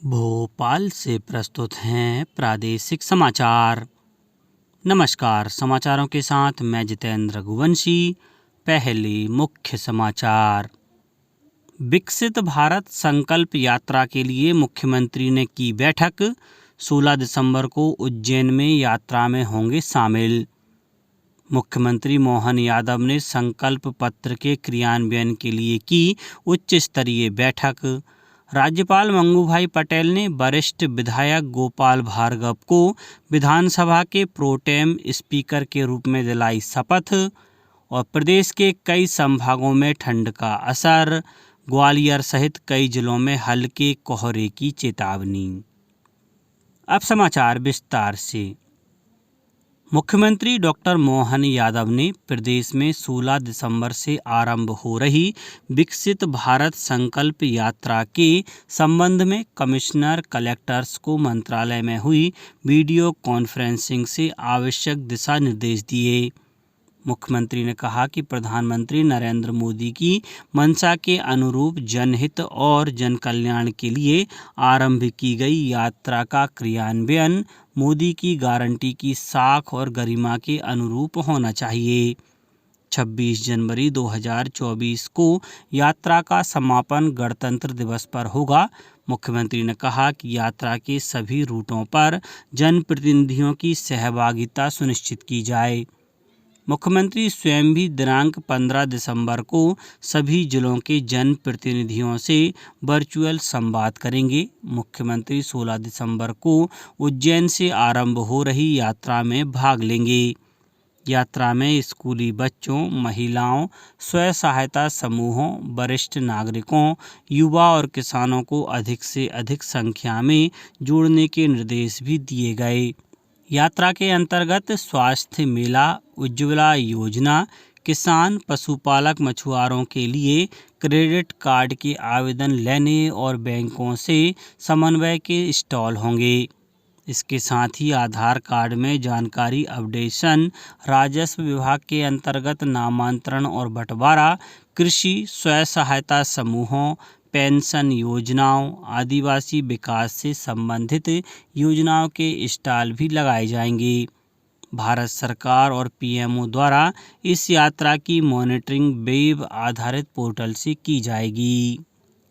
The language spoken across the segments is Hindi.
भोपाल से प्रस्तुत हैं प्रादेशिक समाचार। नमस्कार, समाचारों के साथ मैं जितेंद्र रघुवंशी। पहले मुख्य समाचार। विकसित भारत संकल्प यात्रा के लिए मुख्यमंत्री ने की बैठक। 16 दिसंबर को उज्जैन में यात्रा में होंगे शामिल। मुख्यमंत्री मोहन यादव ने संकल्प पत्र के क्रियान्वयन के लिए की उच्च स्तरीय बैठक। राज्यपाल मंगूभाई पटेल ने वरिष्ठ विधायक गोपाल भार्गव को विधानसभा के प्रोटेम स्पीकर के रूप में दिलाई शपथ। और प्रदेश के कई संभागों में ठंड का असर, ग्वालियर सहित कई जिलों में हल्के कोहरे की चेतावनी। अब समाचार विस्तार से। मुख्यमंत्री डॉक्टर मोहन यादव ने प्रदेश में 16 दिसंबर से आरंभ हो रही विकसित भारत संकल्प यात्रा के संबंध में कमिश्नर कलेक्टर्स को मंत्रालय में हुई वीडियो कॉन्फ्रेंसिंग से आवश्यक दिशा निर्देश दिए। मुख्यमंत्री ने कहा कि प्रधानमंत्री नरेंद्र मोदी की मंशा के अनुरूप जनहित और जन कल्याण के लिए आरंभ की गई यात्रा का क्रियान्वयन मोदी की गारंटी की साख और गरिमा के अनुरूप होना चाहिए। 26 जनवरी 2024 को यात्रा का समापन गणतंत्र दिवस पर होगा। मुख्यमंत्री ने कहा कि यात्रा के सभी रूटों पर जनप्रतिनिधियों की सहभागिता सुनिश्चित की जाए। मुख्यमंत्री स्वयं भी दिनांक 15 दिसंबर को सभी जिलों के जनप्रतिनिधियों से वर्चुअल संवाद करेंगे। मुख्यमंत्री 16 दिसंबर को उज्जैन से आरंभ हो रही यात्रा में भाग लेंगे। यात्रा में स्कूली बच्चों, महिलाओं, स्वयं सहायता समूहों, वरिष्ठ नागरिकों, युवा और किसानों को अधिक से अधिक संख्या में जोड़ने के निर्देश भी दिए गए। यात्रा के अंतर्गत स्वास्थ्य मेला, उज्ज्वला योजना, किसान पशुपालक मछुआरों के लिए क्रेडिट कार्ड के आवेदन लेने और बैंकों से समन्वय के स्टॉल होंगे। इसके साथ ही आधार कार्ड में जानकारी अपडेशन, राजस्व विभाग के अंतर्गत नामांतरण और बंटवारा, कृषि, स्वयं सहायता समूहों, पेंशन योजनाओं, आदिवासी विकास से संबंधित योजनाओं के स्टॉल भी लगाए जाएंगे। भारत सरकार और पीएमओ द्वारा इस यात्रा की मॉनिटरिंग वेब आधारित पोर्टल से की जाएगी।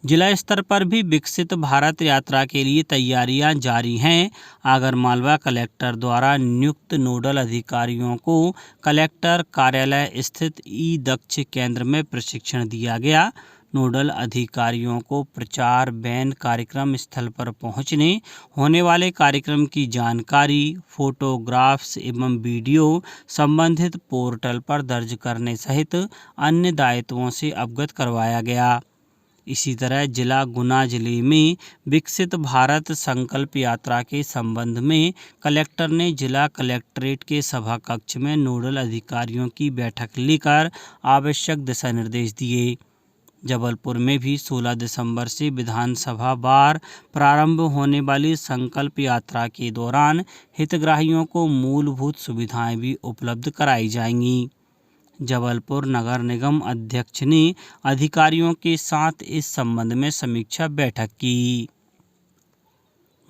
जिला स्तर पर भी विकसित भारत यात्रा के लिए तैयारियां जारी हैं। आगरमालवा कलेक्टर द्वारा नियुक्त नोडल अधिकारियों को कलेक्टर कार्यालय स्थित ई दक्ष केंद्र में प्रशिक्षण दिया गया। नोडल अधिकारियों को प्रचार वैन कार्यक्रम स्थल पर पहुंचने, होने वाले कार्यक्रम की जानकारी, फोटोग्राफ्स एवं वीडियो संबंधित पोर्टल पर दर्ज करने सहित अन्य दायित्वों से अवगत करवाया गया। इसी तरह जिला गुना जिले में विकसित भारत संकल्प यात्रा के संबंध में कलेक्टर ने जिला कलेक्ट्रेट के सभा कक्ष में नोडल अधिकारियों की बैठक लेकर आवश्यक दिशा निर्देश दिए। जबलपुर में भी 16 दिसंबर से विधानसभा वार प्रारंभ होने वाली संकल्प यात्रा के दौरान हितग्राहियों को मूलभूत सुविधाएं भी उपलब्ध कराई जाएंगी। जबलपुर नगर निगम अध्यक्ष ने अधिकारियों के साथ इस संबंध में समीक्षा बैठक की।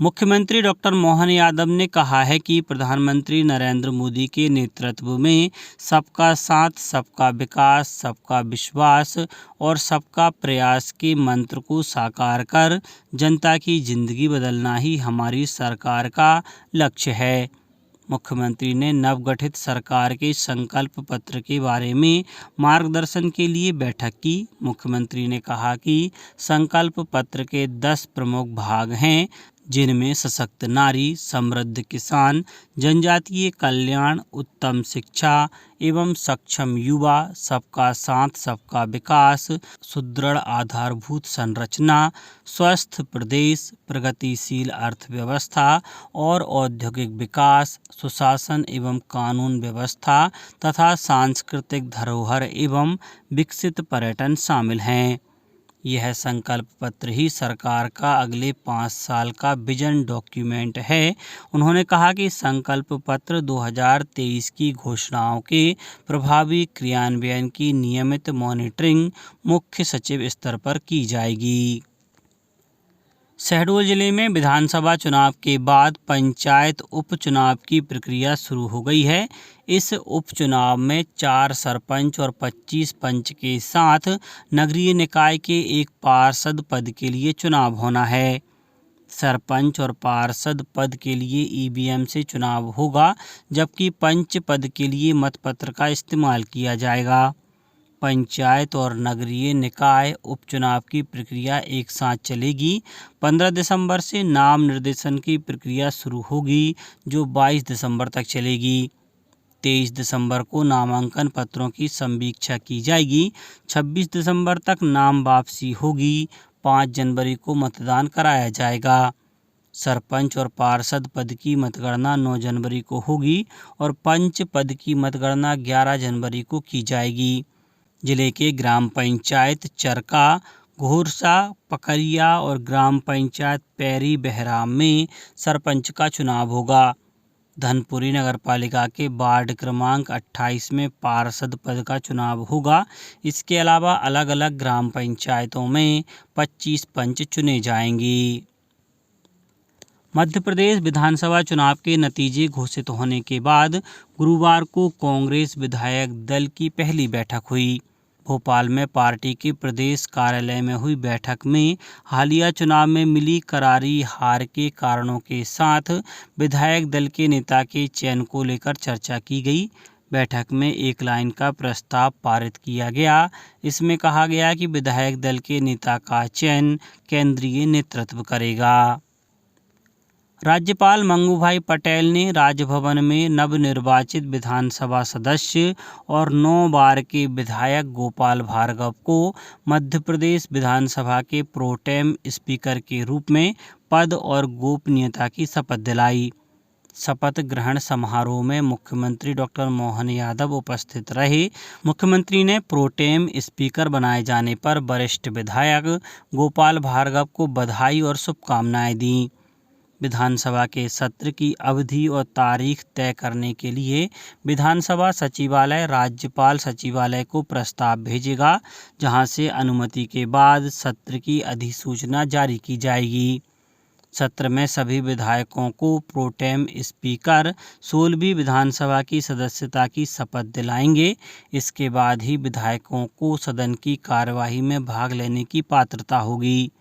मुख्यमंत्री डॉक्टर मोहन यादव ने कहा है कि प्रधानमंत्री नरेंद्र मोदी के नेतृत्व में सबका साथ, सबका विकास, सबका विश्वास और सबका प्रयास के मंत्र को साकार कर जनता की जिंदगी बदलना ही हमारी सरकार का लक्ष्य है। मुख्यमंत्री ने नवगठित सरकार के संकल्प पत्र के बारे में मार्गदर्शन के लिए बैठक की। मुख्यमंत्री ने कहा कि संकल्प पत्र के 10 प्रमुख भाग हैं, जिनमें सशक्त नारी, समृद्ध किसान, जनजातीय कल्याण, उत्तम शिक्षा एवं सक्षम युवा, सबका साथ सबका विकास, सुदृढ़ आधारभूत संरचना, स्वस्थ प्रदेश, प्रगतिशील अर्थव्यवस्था और औद्योगिक विकास, सुशासन एवं कानून व्यवस्था तथा सांस्कृतिक धरोहर एवं विकसित पर्यटन शामिल हैं। यह संकल्प पत्र ही सरकार का अगले 5 साल का विजन डॉक्यूमेंट है। उन्होंने कहा कि संकल्प पत्र 2023 की घोषणाओं के प्रभावी क्रियान्वयन की नियमित मॉनिटरिंग मुख्य सचिव स्तर पर की जाएगी। शहडोल जिले में विधानसभा चुनाव के बाद पंचायत उपचुनाव की प्रक्रिया शुरू हो गई है। इस उपचुनाव में 4 सरपंच और 25 पंच के साथ नगरीय निकाय के एक पार्षद पद के लिए चुनाव होना है। सरपंच और पार्षद पद के लिए ईवीएम से चुनाव होगा, जबकि पंच पद के लिए मतपत्र का इस्तेमाल किया जाएगा। पंचायत और नगरीय निकाय उपचुनाव की प्रक्रिया एक साथ चलेगी। 15 दिसंबर से नाम निर्देशन की प्रक्रिया शुरू होगी, जो 22 दिसंबर तक चलेगी। 23 दिसंबर को नामांकन पत्रों की संवीक्षा की जाएगी। 26 दिसंबर तक नाम वापसी होगी। 5 जनवरी को मतदान कराया जाएगा। सरपंच और पार्षद पद की मतगणना 9 जनवरी को होगी और पंच पद की मतगणना 11 जनवरी को की जाएगी। जिले के ग्राम पंचायत चरका, घोरसा, पकरिया और ग्राम पंचायत पैरी बहराम में सरपंच का चुनाव होगा। धनपुरी नगरपालिका के वार्ड क्रमांक 28 में पार्षद पद का चुनाव होगा। इसके अलावा अलग अलग ग्राम पंचायतों में 25 पंच चुने जाएंगे। मध्य प्रदेश विधानसभा चुनाव के नतीजे घोषित होने के बाद गुरुवार को कांग्रेस विधायक दल की पहली बैठक हुई। भोपाल में पार्टी के प्रदेश कार्यालय में हुई बैठक में हालिया चुनाव में मिली करारी हार के कारणों के साथ विधायक दल के नेता के चयन को लेकर चर्चा की गई। बैठक में एक लाइन का प्रस्ताव पारित किया गया। इसमें कहा गया कि विधायक दल के नेता का चयन केंद्रीय नेतृत्व करेगा। राज्यपाल मंगूभाई पटेल ने राजभवन में नवनिर्वाचित विधानसभा सदस्य और 9 बार के विधायक गोपाल भार्गव को मध्य प्रदेश विधानसभा के प्रोटेम स्पीकर के रूप में पद और गोपनीयता की शपथ दिलाई। शपथ ग्रहण समारोह में मुख्यमंत्री डॉक्टर मोहन यादव उपस्थित रहे। मुख्यमंत्री ने प्रोटेम स्पीकर बनाए जाने पर वरिष्ठ विधायक गोपाल भार्गव को बधाई और शुभकामनाएं दी। विधानसभा के सत्र की अवधि और तारीख तय करने के लिए विधानसभा सचिवालय राज्यपाल सचिवालय को प्रस्ताव भेजेगा, जहां से अनुमति के बाद सत्र की अधिसूचना जारी की जाएगी। सत्र में सभी विधायकों को प्रोटेम स्पीकर 16वीं विधानसभा की सदस्यता की शपथ दिलाएंगे। इसके बाद ही विधायकों को सदन की कार्यवाही में भाग लेने की पात्रता होगी।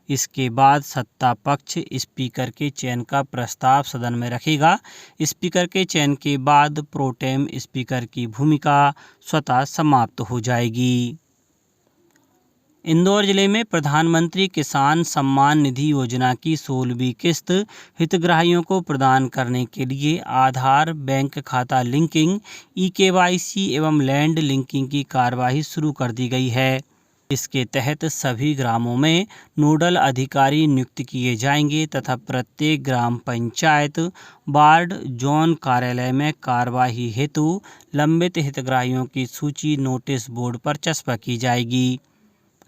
इसके बाद सत्ता पक्ष स्पीकर के चयन का प्रस्ताव सदन में रखेगा। स्पीकर के चयन के बाद प्रोटेम स्पीकर की भूमिका स्वतः समाप्त हो जाएगी। इंदौर जिले में प्रधानमंत्री किसान सम्मान निधि योजना की 16वीं किस्त हितग्राहियों को प्रदान करने के लिए आधार, बैंक खाता लिंकिंग, ई-केवाईसी एवं लैंड लिंकिंग की कार्यवाही शुरू कर दी गई है। इसके तहत सभी ग्रामों में नोडल अधिकारी नियुक्त किए जाएंगे तथा प्रत्येक ग्राम पंचायत, वार्ड, जोन कार्यालय में कार्यवाही हेतु लंबित हितग्राहियों की सूची नोटिस बोर्ड पर चस्पा की जाएगी।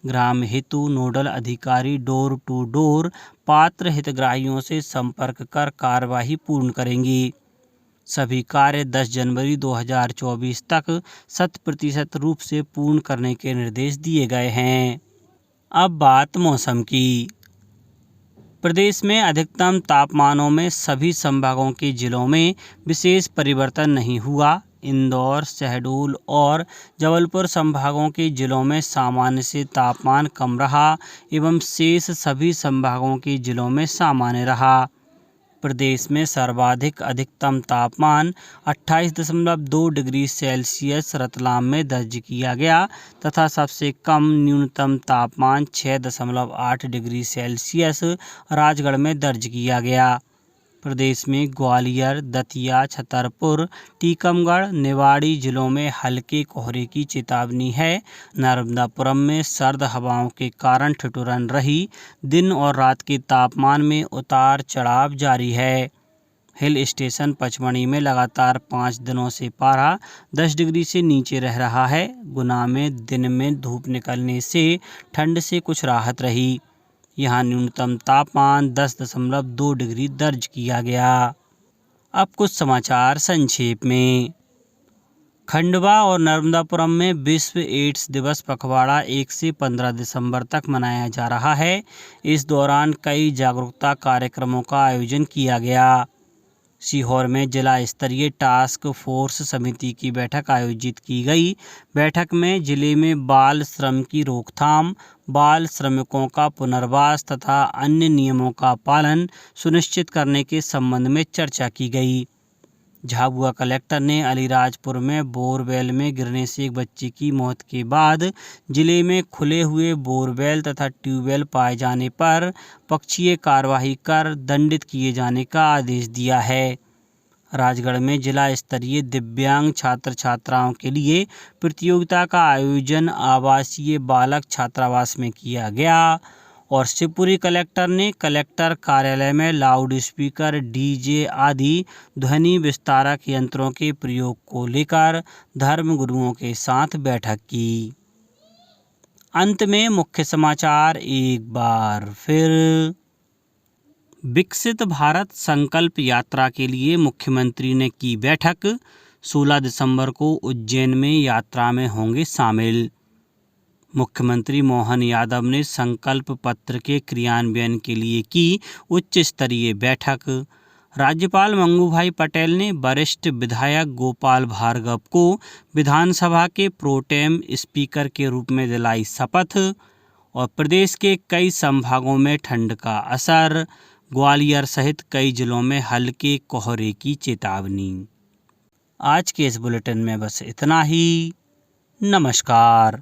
ग्राम हेतु नोडल अधिकारी डोर टू डोर पात्र हितग्राहियों से संपर्क कर कार्यवाही पूर्ण करेंगी। सभी कार्य 10 जनवरी 2024 तक 100% रूप से पूर्ण करने के निर्देश दिए गए हैं। अब बात मौसम की। प्रदेश में अधिकतम तापमानों में सभी संभागों के जिलों में विशेष परिवर्तन नहीं हुआ। इंदौर, शहडोल और जबलपुर संभागों के जिलों में सामान्य से तापमान कम रहा एवं शेष सभी संभागों के जिलों में सामान्य रहा। प्रदेश में सर्वाधिक अधिकतम तापमान 28.2 डिग्री सेल्सियस रतलाम में दर्ज किया गया तथा सबसे कम न्यूनतम तापमान 6.8 डिग्री सेल्सियस राजगढ़ में दर्ज किया गया। प्रदेश में ग्वालियर, दतिया, छतरपुर, टीकमगढ़, निवाड़ी जिलों में हल्के कोहरे की चेतावनी है। नर्मदापुरम में सर्द हवाओं के कारण ठिठुरन रही। दिन और रात के तापमान में उतार चढ़ाव जारी है। हिल स्टेशन पचमढ़ी में लगातार 5 दिनों से पारा 10 डिग्री से नीचे रह रहा है। गुना में दिन में धूप निकलने से ठंड से कुछ राहत रही। यहाँ न्यूनतम तापमान 10.2 डिग्री दर्ज किया गया। अब कुछ समाचार संक्षेप में। खंडवा और नर्मदापुरम में विश्व एड्स दिवस पखवाड़ा 1 से 15 दिसंबर तक मनाया जा रहा है। इस दौरान कई जागरूकता कार्यक्रमों का आयोजन किया गया। सीहोर में जिला स्तरीय टास्क फोर्स समिति की बैठक आयोजित की गई। बैठक में जिले में बाल श्रम की रोकथाम, बाल श्रमिकों का पुनर्वास तथा अन्य नियमों का पालन सुनिश्चित करने के संबंध में चर्चा की गई। झाबुआ कलेक्टर ने अलीराजपुर में बोरवेल में गिरने से एक बच्चे की मौत के बाद जिले में खुले हुए बोरवेल तथा ट्यूबवेल पाए जाने पर पक्षीय कार्यवाही कर दंडित किए जाने का आदेश दिया है। राजगढ़ में जिला स्तरीय दिव्यांग छात्र छात्राओं के लिए प्रतियोगिता का आयोजन आवासीय बालक छात्रावास में किया गया। और शिवपुरी कलेक्टर ने कलेक्टर कार्यालय में लाउड स्पीकर, डीजे आदि ध्वनि विस्तारक यंत्रों के प्रयोग को लेकर धर्मगुरुओं के साथ बैठक की। अंत में मुख्य समाचार एक बार फिर। विकसित भारत संकल्प यात्रा के लिए मुख्यमंत्री ने की बैठक। 16 दिसंबर को उज्जैन में यात्रा में होंगे शामिल। मुख्यमंत्री मोहन यादव ने संकल्प पत्र के क्रियान्वयन के लिए की उच्च स्तरीय बैठक। राज्यपाल मंगूभाई पटेल ने वरिष्ठ विधायक गोपाल भार्गव को विधानसभा के प्रोटेम स्पीकर के रूप में दिलाई शपथ। और प्रदेश के कई संभागों में ठंड का असर, ग्वालियर सहित कई जिलों में हल्के कोहरे की चेतावनी। आज के इस बुलेटिन में बस इतना ही। नमस्कार।